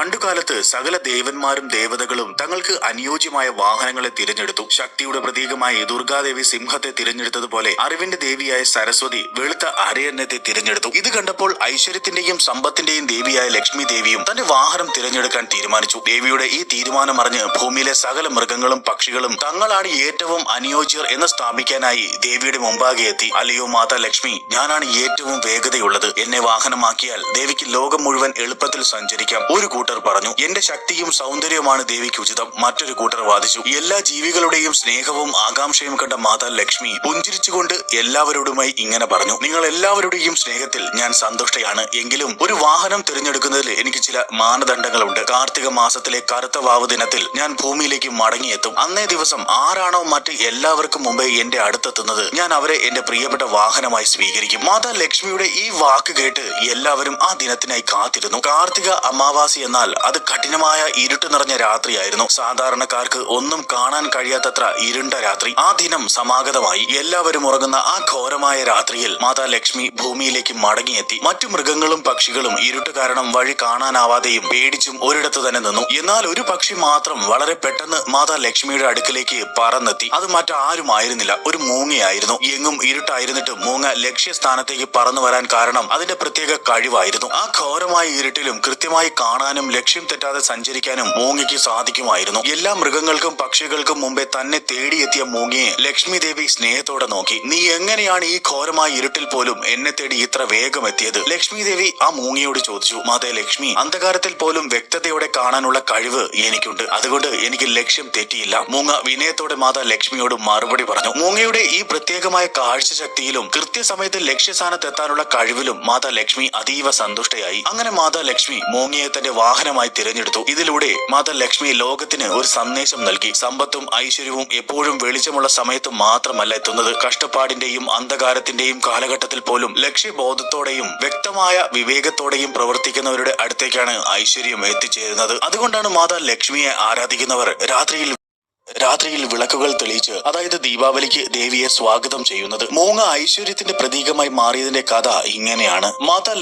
പണ്ടുകാലത്ത് സകല ദേവന്മാരും ദേവതകളും തങ്ങൾക്ക് അനുയോജ്യമായ വാഹനങ്ങളെ തിരഞ്ഞെടുത്തു. ശക്തിയുടെ പ്രതീകമായി ദുർഗാദേവി സിംഹത്തെ തിരഞ്ഞെടുത്തതുപോലെ അറിവിന്റെ ദേവിയായ സരസ്വതി വെളുത്ത അരയന്നത്തെ തിരഞ്ഞെടുത്തു. ഇത് കണ്ടപ്പോൾ ഐശ്വര്യത്തിന്റെയും സമ്പത്തിന്റെയും ദേവിയായ ലക്ഷ്മി ദേവിയും തന്റെ വാഹനം തിരഞ്ഞെടുക്കാൻ തീരുമാനിച്ചു. ദേവിയുടെ ഈ തീരുമാനം അറിഞ്ഞ് ഭൂമിയിലെ സകല മൃഗങ്ങളും പക്ഷികളും തങ്ങളാണ് ഏറ്റവും അനുയോജ്യർ എന്ന് സ്ഥാപിക്കാനായി ദേവിയുടെ മുമ്പാകെ എത്തി. അല്ലയോ മാതാ ലക്ഷ്മി, ഞാനാണ് ഏറ്റവും വേഗതയുള്ളത്. എന്നെ വാഹനമാക്കിയാൽ ദേവിക്ക് ലോകം മുഴുവൻ എളുപ്പത്തിൽ സഞ്ചരിക്കാം. ഒരു കൂട്ടർ പറഞ്ഞു. എന്റെ ശക്തിയും സൗന്ദര്യവുമാണ് ദേവിക്ക് ഉചിതം. മറ്റൊരു കൂട്ടർ വാദിച്ചു. എല്ലാ ജീവികളുടെയും സ്നേഹവും ആകാംക്ഷയും കണ്ട മാതാ ലക്ഷ്മി പുഞ്ചിരിച്ചുകൊണ്ട് എല്ലാവരോടുമായി ഇങ്ങനെ പറഞ്ഞു. നിങ്ങൾ എല്ലാവരുടെയും സ്നേഹത്തിൽ ഞാൻ സന്തുഷ്ടയാണ്. എങ്കിലും ഒരു വാഹനം തിരഞ്ഞെടുക്കുന്നതിൽ എനിക്ക് ചില മാനദണ്ഡങ്ങളുണ്ട്. കാർത്തിക മാസത്തിലെ കറുത്ത വാവ് ദിനത്തിൽ ഞാൻ ഭൂമിയിലേക്ക് മടങ്ങിയെത്തും. അന്നേ ദിവസം ആരാണോ മറ്റ് എല്ലാവർക്കും മുമ്പേ എന്റെ അടുത്തെത്തുന്നത്, ഞാൻ അവരെ എന്റെ പ്രിയപ്പെട്ട വാഹനമായി സ്വീകരിക്കും. മാതാ ലക്ഷ്മിയുടെ ഈ വാക്ക് കേട്ട് എല്ലാവരും ആ ദിനത്തിനായി കാത്തിരുന്നു. കാർത്തിക അമാവാസി എന്നാൽ അത് കഠിനമായ ഇരുട്ട് നിറഞ്ഞ രാത്രിയായിരുന്നു. സാധാരണക്കാർക്ക് ഒന്നും കാണാൻ കഴിയാത്തത്ര ഇരുണ്ട രാത്രി. ആ ദിനം സമാഗതമായി. എല്ലാവരും ഉറങ്ങുന്ന ആ ഘോരമായ രാത്രിയിൽ മാതാ ലക്ഷ്മി ഭൂമിയിലേക്ക് മടങ്ങിയെത്തി. മറ്റു മൃഗങ്ങളും പക്ഷികളും ഇരുട്ട് കാരണം വഴി കാണാനാവാതെയും പേടിച്ചും ഒരിടത്ത് തന്നെ നിന്നു. എന്നാൽ ഒരു പക്ഷി മാത്രം വളരെ പെട്ടെന്ന് മാതാ ലക്ഷ്മിയുടെ അടുക്കിലേക്ക് പറന്നെത്തി. അത് മറ്റാരുമായിരുന്നില്ല, ഒരു മൂങ്ങയായിരുന്നു. എങ്ങും ഇരുട്ടായിരുന്നിട്ട് മൂങ്ങ ലക്ഷ്യസ്ഥാനത്തേക്ക് പറന്നു വരാൻ കാരണം അതിന്റെ പ്രത്യേക കഴിവായിരുന്നു. ആ ഘോരമായ ഇരുട്ടിലും കൃത്യമായി കാണാനും ലക്ഷ്യം തെറ്റാതെ സഞ്ചരിക്കാനും മൂങ്ങയ്ക്ക് സാധിക്കുമായിരുന്നു. എല്ലാ മൃഗങ്ങൾക്കും പക്ഷികൾക്കും മുമ്പേ തന്നെ തേടിയെത്തിയ മൂങ്ങയെ ലക്ഷ്മി ദേവി സ്നേഹത്തോടെ നോക്കി. നീ എങ്ങനെയാണ് ഈ ഘോരമായ ഇരുട്ടിൽ പോലും എന്നെ തേടി ഇത്ര വേഗം എത്തിയത്? ലക്ഷ്മി ദേവി ആ മൂങ്ങയോട് ചോദിച്ചു. മാതാ ലക്ഷ്മി, അന്ധകാരത്തിൽ പോലും വ്യക്തതയോടെ കാണാനുള്ള കഴിവ് എനിക്കുണ്ട്. അതുകൊണ്ട് എനിക്ക് ലക്ഷ്യം തെറ്റിയില്ല. മൂങ്ങ വിനയത്തോടെ മാതാ ലക്ഷ്മിയോട് മറുപടി പറഞ്ഞു. മൂങ്ങയുടെ ഈ പ്രത്യേകമായ കാഴ്ചശക്തിയിലും കൃത്യസമയത്ത് ലക്ഷ്യസ്ഥാനത്തെത്താനുള്ള കഴിവിലും മാതാ ലക്ഷ്മി അതീവ സന്തുഷ്ടയായി. അങ്ങനെ മാതാ ലക്ഷ്മി മൂങ്ങയെ തന്റെ വാഹനമായി തിരഞ്ഞെടുത്തു. ഇതിലൂടെ മാതാ ലക്ഷ്മി ലോകത്തിന് ഒരു സന്ദേശം നൽകി. സമ്പത്തും ഐശ്വര്യവും എപ്പോഴും വെളിച്ചമുള്ള സമയത്ത് മാത്രമല്ല എത്തുന്നത്. കഷ്ടപ്പാടിന്റെയും അന്ധകാരത്തിന്റെയും കാലഘട്ടത്തിൽ പോലും ലക്ഷ്യബോധത്തോടെയും വ്യക്തമായ വിവേകത്തോടെയും പ്രവർത്തിക്കുന്നവരുടെ അടുത്തേക്കാണ് ഐശ്വര്യം എത്തിച്ചേരുന്നത്. അതുകൊണ്ടാണ് മാതാ ലക്ഷ്മിയെ ആരാധിക്കുന്നവർ രാത്രിയിൽ വിളക്കുകൾ തെളിയിച്ച്, അതായത് ദീപാവലിക്ക് ദേവിയെ സ്വാഗതം ചെയ്യുന്നത്. മൂങ്ങ ഐശ്വര്യത്തിന്റെ പ്രതീകമായി മാറിയതിന്റെ കഥ ഇങ്ങനെയാണ്. മാതാ